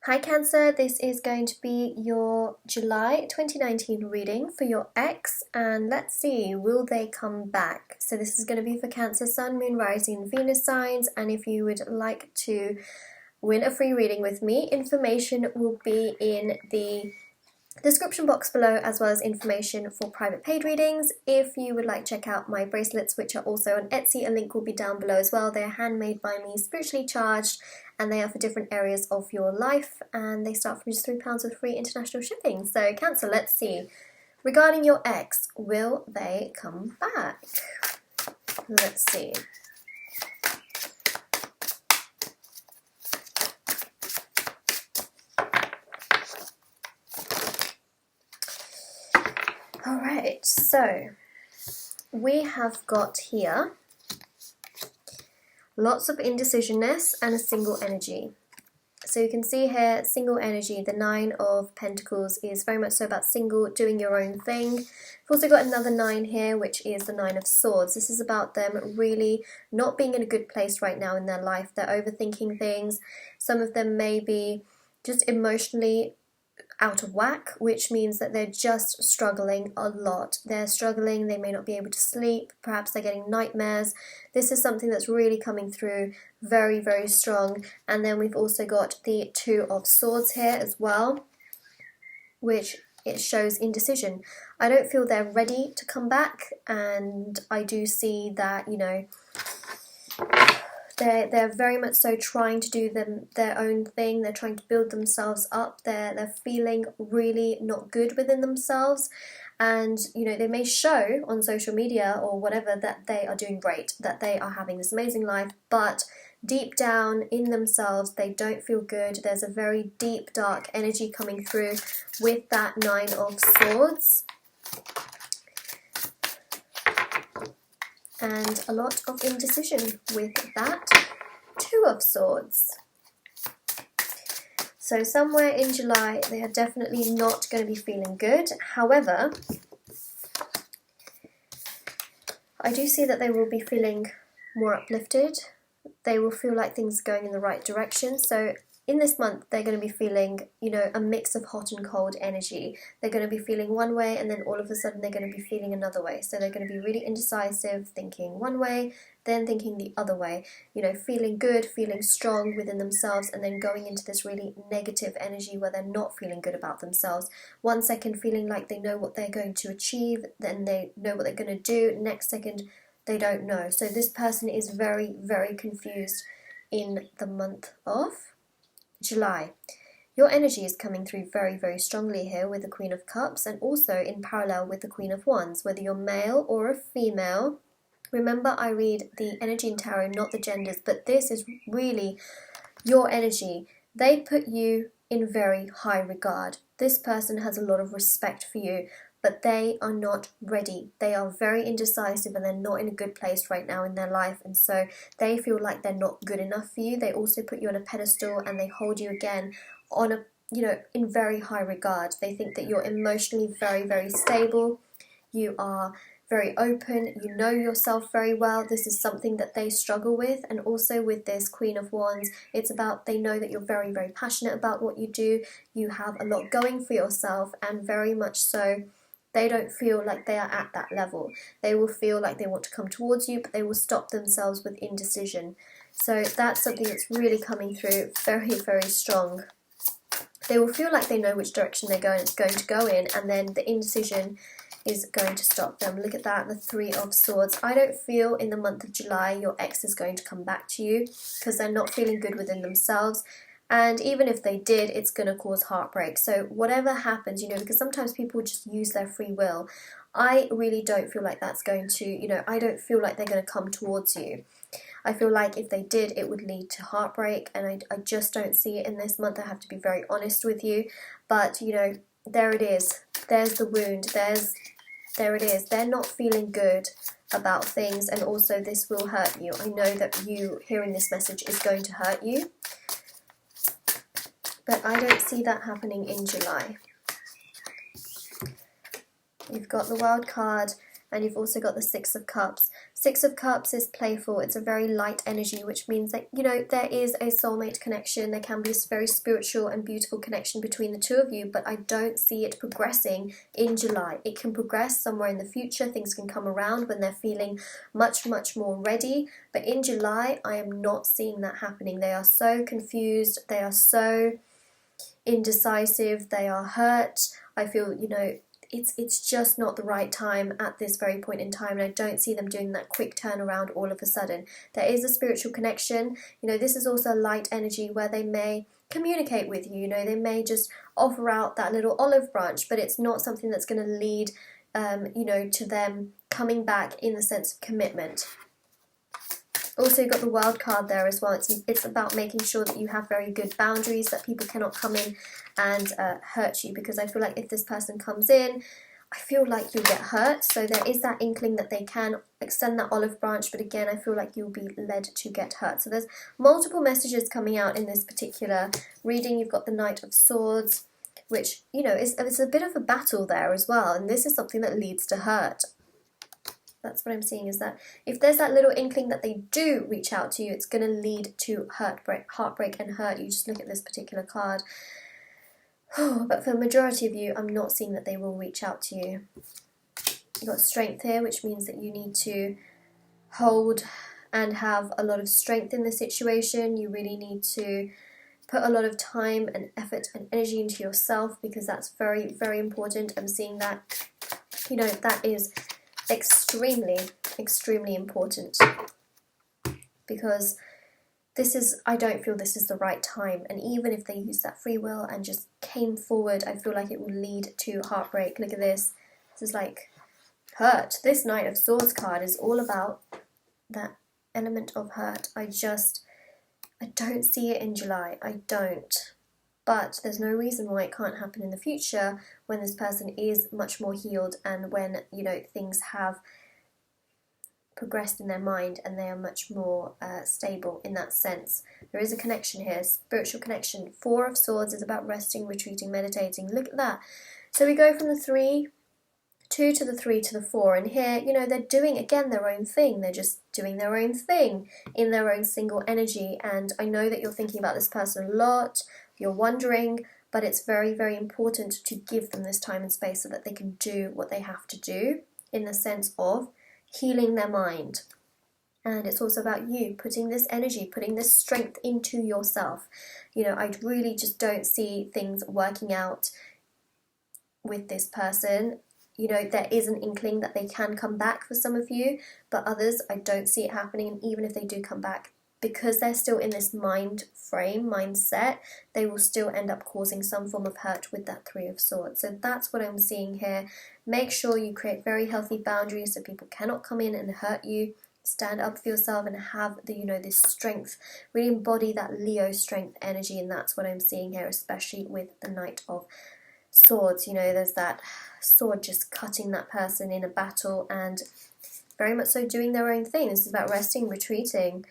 Hi Cancer, this is going to be your July 2019 reading for your ex, and let's see, will they come back? So this is going to be for Cancer, Sun, Moon, Rising, Venus signs, and if you would like to win a free reading with me, information will be in the description box below, as well as information for private paid readings. If you would like to check out my bracelets, which are also on Etsy, a link will be down below as well. They're handmade by me, spiritually charged, and they are for different areas of your life, and they start from just £3 with free international shipping. So Cancer, let's see. Regarding your ex, will they come back? Let's see. Alright, so we have got here lots of indecisionness and a single energy. So you can see here, single energy, the 9 of Pentacles is very much so about single, doing your own thing. We've also got another 9 here, which is the 9 of Swords. This is about them really not being in a good place right now in their life. They're overthinking things. Some of them may be just emotionally out of whack, which means that they're just struggling a lot. They're struggling, they may not be able to sleep, perhaps they're getting nightmares. This is something that's really coming through very, very strong. And then we've also got the 2 of Swords here as well, which it shows indecision. I don't feel they're ready to come back, and I do see that, you know, they're very much so trying to do their own thing. They're trying to build themselves up. They're feeling really not good within themselves, and you know, they may show on social media or whatever that they are doing great, that they are having this amazing life, but deep down in themselves they don't feel good. There's a very deep dark energy coming through with that 9 of Swords. And a lot of indecision with that 2 of Swords. So somewhere in July they are definitely not going to be feeling good. However, I do see that they will be feeling more uplifted. They will feel like things are going in the right direction. So in this month, they're going to be feeling, you know, a mix of hot and cold energy. They're going to be feeling one way, and then all of a sudden they're going to be feeling another way. So they're going to be really indecisive, thinking one way, then thinking the other way. You know, feeling good, feeling strong within themselves, and then going into this really negative energy where they're not feeling good about themselves. 1 second feeling like they know what they're going to achieve, then they know what they're going to do. Next second, they don't know. So this person is very, very confused in the month of July. Your energy is coming through very, very strongly here with the Queen of Cups, and also in parallel with the Queen of Wands, whether you're male or a female. Remember, I read the energy in tarot, not the genders, but this is really your energy. They put you in very high regard. This person has a lot of respect for you, but they are not ready. They are very indecisive, and they're not in a good place right now in their life, and so they feel like they're not good enough for you. They also put you on a pedestal, and they hold you again on a, you know, in very high regard. They think that you're emotionally very, very stable. You are very open, you know yourself very well. This is something that they struggle with. And also with this Queen of Wands, it's about, they know that you're very, very passionate about what you do. You have a lot going for yourself, and very much so they don't feel like they are at that level. They will feel like they want to come towards you, but they will stop themselves with indecision. So that's something that's really coming through very, very strong. They will feel like they know which direction they're going to go in, and then the indecision is going to stop them. Look at that, the 3 of Swords. I don't feel in the month of July your ex is going to come back to you, because they're not feeling good within themselves. And even if they did, it's going to cause heartbreak. So whatever happens, you know, because sometimes people just use their free will. I really don't feel like that's going to, you know, I don't feel like they're going to come towards you. I feel like if they did, it would lead to heartbreak, and I just don't see it in this month. I have to be very honest with you. But, you know, there it is. There's the wound. There it is. They're not feeling good about things, and also this will hurt you. I know that you hearing this message is going to hurt you, but I don't see that happening in July. You've got the Wild card, and you've also got the 6 of Cups. Six of Cups is playful. It's a very light energy, which means that, you know, there is a soulmate connection. There can be a very spiritual and beautiful connection between the two of you, but I don't see it progressing in July. It can progress somewhere in the future. Things can come around when they're feeling much, much more ready. But in July, I am not seeing that happening. They are so confused. They are so indecisive. They are hurt. I feel, you know, it's just not the right time at this very point in time, and I don't see them doing that quick turnaround all of a sudden. There is a spiritual connection. You know, this is also a light energy where they may communicate with you. You know, they may just offer out that little olive branch, but it's not something that's going to lead, you know, to them coming back in the sense of commitment. Also, you've got the World card there as well. It's about making sure that you have very good boundaries, that people cannot come in and hurt you, because I feel like if this person comes in, I feel like you'll get hurt. So there is that inkling that they can extend that olive branch, but again, I feel like you'll be led to get hurt. So there's multiple messages coming out in this particular reading. You've got the Knight of Swords, which, you know, it's a bit of a battle there as well, and this is something that leads to hurt. That's what I'm seeing, is that if there's that little inkling that they do reach out to you, it's going to lead to heartbreak and hurt. You just look at this particular card. But for the majority of you, I'm not seeing that they will reach out to you. You've got Strength here, which means that you need to hold and have a lot of strength in the situation. You really need to put a lot of time and effort and energy into yourself, because that's very, very important. I'm seeing that, you know, that is extremely, extremely important, because this is, I don't feel this is the right time. And even if they use that free will and just came forward, I feel like it will lead to heartbreak. Look at this. This is like hurt. This Knight of Swords card is all about that element of hurt. I don't see it in July. I don't. But there's no reason why it can't happen in the future when this person is much more healed, and when, you know, things have progressed in their mind and they are much more stable in that sense. There is a connection here, spiritual connection. Four of Swords is about resting, retreating, meditating. Look at that. So we go from the 3, 2 to the 3 to the 4, and here, you know, they're doing again their own thing. They're just doing their own thing in their own single energy. And I know that you're thinking about this person a lot. You're wondering, but it's very, very important to give them this time and space so that they can do what they have to do in the sense of healing their mind. And it's also about you putting this energy, putting this strength into yourself. You know, I really just don't see things working out with this person. You know, there is an inkling that they can come back for some of you, but others, I don't see it happening. And even if they do come back, because they're still in this mindset, they will still end up causing some form of hurt with that 3 of Swords. So that's what I'm seeing here. Make sure you create very healthy boundaries so people cannot come in and hurt you. Stand up for yourself and have the, you know, this strength. Really embody that Leo strength energy, and that's what I'm seeing here, especially with the Knight of Swords. You know, there's that sword just cutting that person in a battle, and very much so doing their own thing. This is about resting, retreating.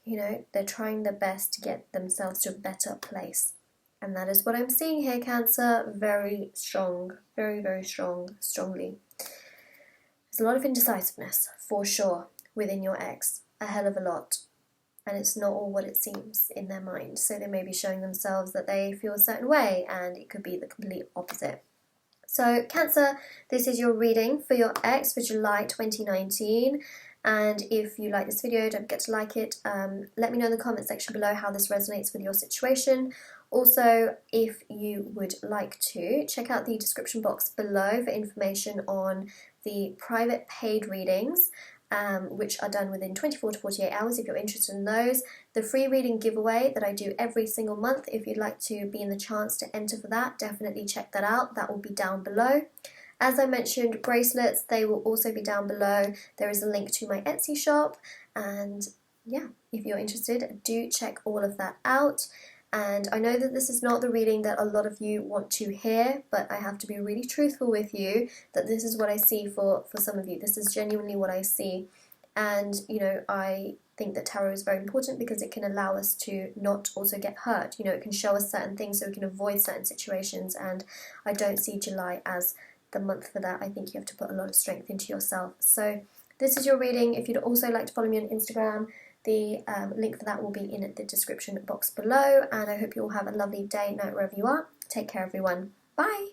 You know, they're trying their best to get themselves to a better place. And that is what I'm seeing here, Cancer. Very strong. Very, very strong. Strongly. There's a lot of indecisiveness, for sure, within your ex. A hell of a lot. And it's not all what it seems in their mind. So they may be showing themselves that they feel a certain way, and it could be the complete opposite. So, Cancer, this is your reading for your ex for July 2019. And if you like this video, don't forget to like it. Let me know in the comment section below how this resonates with your situation. Also, if you would like to, check out the description box below for information on the private paid readings, which are done within 24 to 48 hours if you're interested in those. The free reading giveaway that I do every single month, if you'd like to be in the chance to enter for that, definitely check that out. That will be down below. As I mentioned, bracelets, they will also be down below. There is a link to my Etsy shop, and yeah, if you're interested, do check all of that out. And I know that this is not the reading that a lot of you want to hear, but I have to be really truthful with you that this is what I see for some of you. This is genuinely what I see. And, you know, I think that tarot is very important because it can allow us to not also get hurt. You know, it can show us certain things so we can avoid certain situations, and I don't see July as the month for that. I think you have to put a lot of strength into yourself. So This is your reading. If you'd also like to follow me on Instagram, the link for that will be in the description box below. And I hope you all have a lovely day, night, wherever you are. Take care, everyone. Bye.